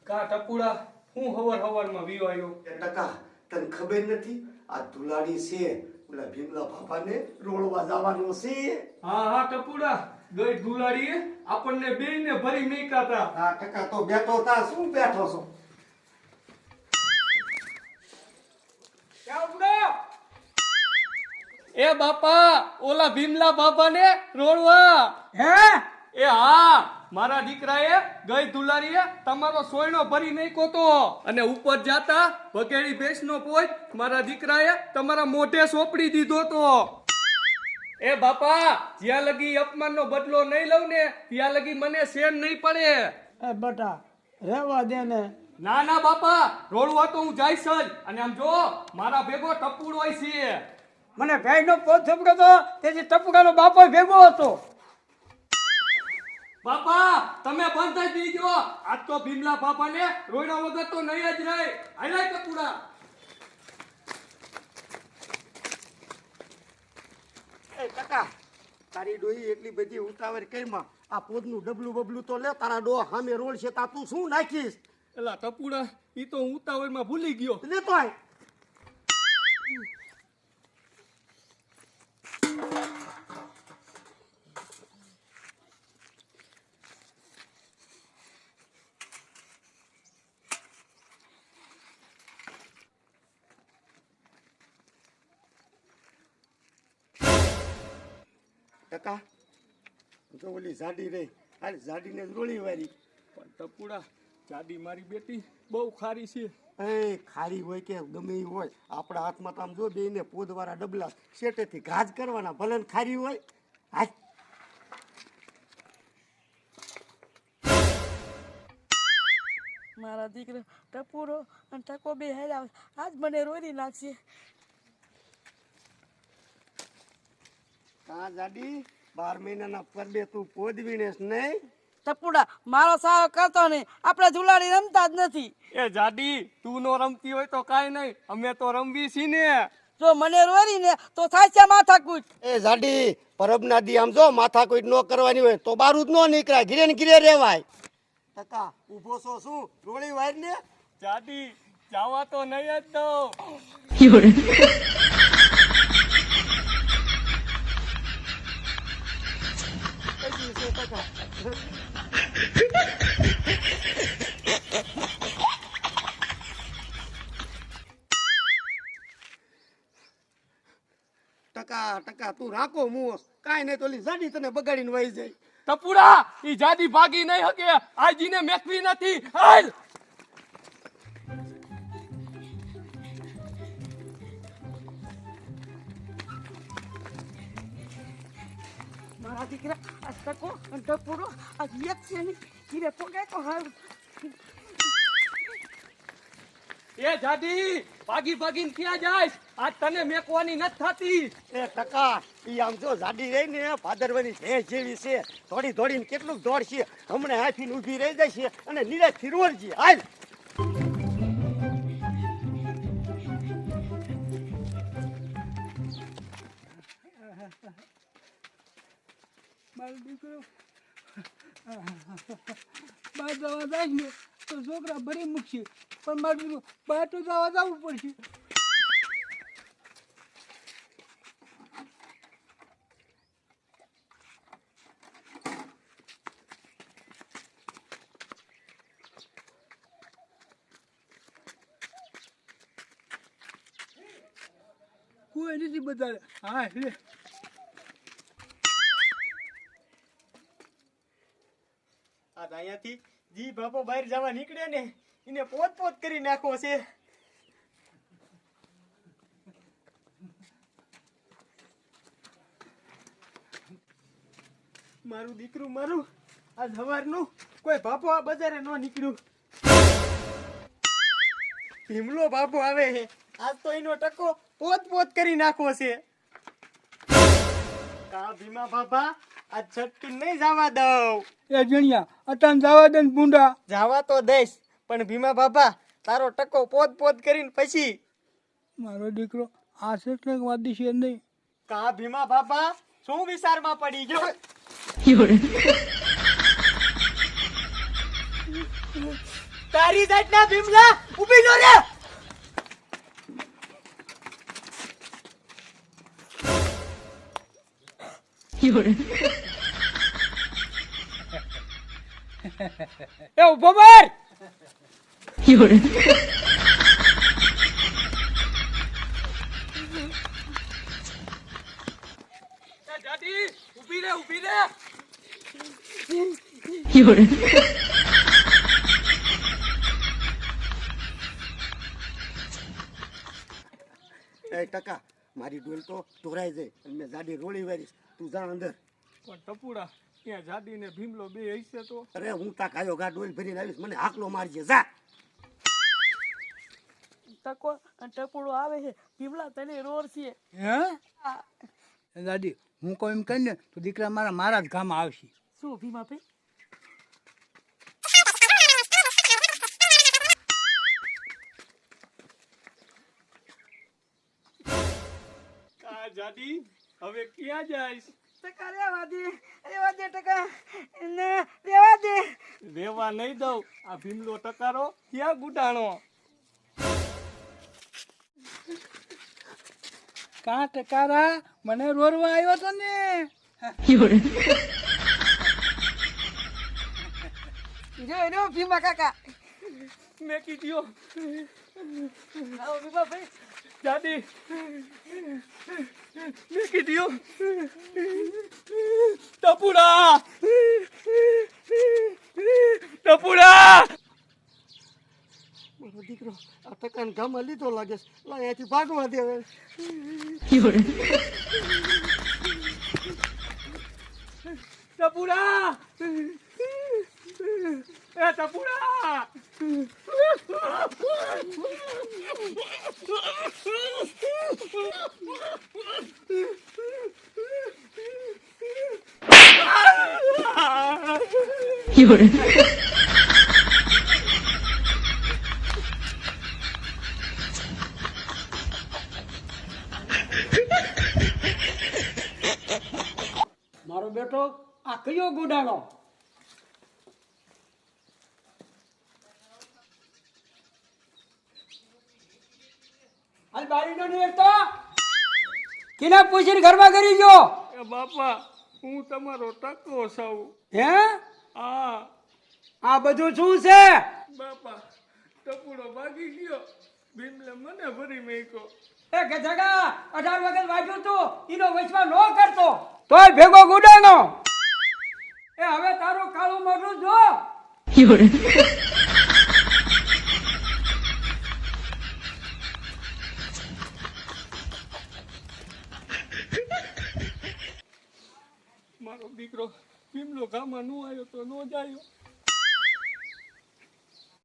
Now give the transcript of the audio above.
કા ટપુડા હું હવારમાં વીયો આવ્યો. ટકા તને ખબર નથી આ ધુલાડી છે ઓલા ભીમલા બાપાને રોળવા જવાનો છે. હા ટપુડા ગઈ ધુલાડીએ આપણને બેયને ભરી મેકાતા. આ ટકા તો બેઠો તા શું બેઠો છો? એ બાપા ઓલા ભીમલા બાપાને રોળવા. હે એ હા મારા દીકરાએ ગઈ ધુલારીએ તમારો સોયણો ભરી નાખ્યો તો અને ઉપર જાતા વગેડી ભેંસનો પોચ મારા દીકરાએ તમારા મોઢે સોંપડી દીધો તો. એ બાપા જ્યાં લગી અપમાનનો બદલો નહીં લઉં ને ત્યાં લગી મને શેન નહીં પડે. એ બટા રહેવા દે ને. ના ના બાપા રોડવા તો હું જઈશ જ. અને આમ જો મારા ભેગો ટપુડો છે. મને ગાયનો પોત થપડતો તેથી ટપકાનો બાપો ભેગો હતો. બાપા તમે બંધ થઈ દીજો. આજ તો ભીમલા બાપાને રોયડા વગર તો નહીં જ રહે. હાલ્યા ટપુડા. એ ટકા તારી ડોહી એટલી બધી ઉતાવળ કઈમાં આ પોદનું ડબલું બબલું તો લે. તારા ડો સામે રોડ છે તા તું શું નાખીશ? એલા ટપુડા ઈ તો હું ઉતાવળમાં ભૂલી ગયો. લે તો આય. ટકા જો ઓલી જાડી રહી આ જાડીને રોળી વારી. પણ ટપુડા જાડી મારી બેટી બહુ ખારી છે. એ ખારી હોય કે ગમે ઈ હોય આપણા હાથમાં તો આમ જો બેને પોદવાળા ડબલા શેટેથી ઘાજ કરવાના ભલે ને ખારી હોય. હાય મારા દીકરા ટપુરો અને ટકો બે હેરા આજ મને રોરી નાખશે. કા જાડી 12 મહિનાના પરડે તું પોદવીનેસ નહીં? ટપુડા મારો સાવ કરતો નહીં. આપણે ઝુલાડી રમતા જ નથી. એ જાડી તું નો રમતી હોય તો કાઈ નહીં અમે તો રમવી છી ને. જો મને રોરી ને તો થાય છે માથાકૂટ. એ જાડી પરબના દી આમ જો માથાકૂટ ન કરવાની હોય તો બારું જ ન નીકળાય. ઘીરે ને ઘીરે રહેવાય. ટકા ઊભો છો શું? રોળી વાય ને. જાડી જાવા તો નહીં જ દો. ટકા ટકા તું રાખો મુસ કાઈ નહીં તો ઓલી જાડી તને બગાડીને વહી જાય. ટપુડા ઈ જાડી ભાગી નહીં હકે. આજીને મેકવી નથી. હાલ મારા દીકરા આ ટકો અને ટપુરો આ એક છે ને ધીરે પોગે તો હારું. એ જાડી ભાગી ભાગીને ક્યાં જાય? આજ તને મેકવાની નથી થતી. એ ટકા ઈ આમ જો જાડી રહી ને ભાદરવાની ભેંસ જેવી છે. દોડી દોડીને કેટલું દોડ છે. હમણાં હાથીને ઊભી રહી જાય છે અને નિરાશથી રોડજી. હાલ મારો દીકરો બહાર જવા જાય ને તો છોકરા ભરી મૂકશે પણ મારું દીકરો બહાર તો જવા જવું પડશે. કોઈ નથી બધા. હા લે આજ અહીંયાથી જી બાપો બહાર જવા નીકળે ને એને પોત પોત કરી નાખો છે. મારું દીકરું મારું આજ સવારનું કોઈ બાપો આ બજારે ન નીકળ્યું. ભીમલો બાપો આવે છે આજ તો એનો ટકો પોત પોત કરી નાખો છે. કા ભીમા બાપા આજ છટકી નહીં જવા દઉં. એ જણિયા અટાણ જવા દે ને ભૂંડા. જવા તો દઈશ પણ ભીમા બાપા તારો ટકો પોત પોત કરીને પછી. મારો દીકરો આ શિક્ષક વાદી છે નહીં. કા ભીમા બાપા શું વિચારમાં પડી ગયો? તારી જાતના ભીમલા ઊભી નો રે. એ ઉભો માર જાડી ઊભી રે ઊભી રે. એ ટકા મારી ડોલ તો તોરાઈ જાય અને મેં જાડી રોળી વારીશ. તું જા અંદર. પણ ટપુડા ત્યાં જાડી ને ભીમલો બે હશે તો. અરે હું તાક આવ્યો ગા ડોલ ભરીને આવીશ. મને હાકલો મારજે જા. ટકો ટપુડો આવે છે ભીમલા તને રોર છે. હે દાદી હું કોઈ એમ કહીને તો દીકરા મારા જ ગામમાં આવશે. શું ભીમા ભાઈ? કા જાડી હવે ક્યાં જાઈશ? ટકા રેવા દે ટકા ને રેવા દે. રેવા નહીં દઉં. આ ભીમલો ટકારો ક્યાં ગુડાણો? કાં ટકારા મને રોરવા આવ્યો તો ને. જો ભીમા કાકા. મેં કીધું આવો ભીમા ભાઈ. જાડી મેં કીધું ટપુડા ટપુડા. મારો દીકરો આ ટકાને ગામમાં લીધો લાગે છે. લા અહીંયાથી ભાગવા દે હવે. ટપુડા એ ટપુડા. મારો બેટો આ કયો ગુડાણો? હાલ બારીનો નેર તો કિના પૂછીને ઘરમાં કરી જો. એ બાપા હું તમારો ટકો છું. હે હા આ બધું શું છે? બાપા ટપુડો ભાગી ગયો. ભીમલે મને ભરી મેક્યો. એ ગધેડા 18 વખત વાગ્યું તું ઈનો વચમાં નો કરતો તોય ભેગો ગુડાણો. એ હવે તારું કાળું મોઢું જો. મારો દીકરો ભીમલો ગામમાં નો આવ્યો તો નો જાયો.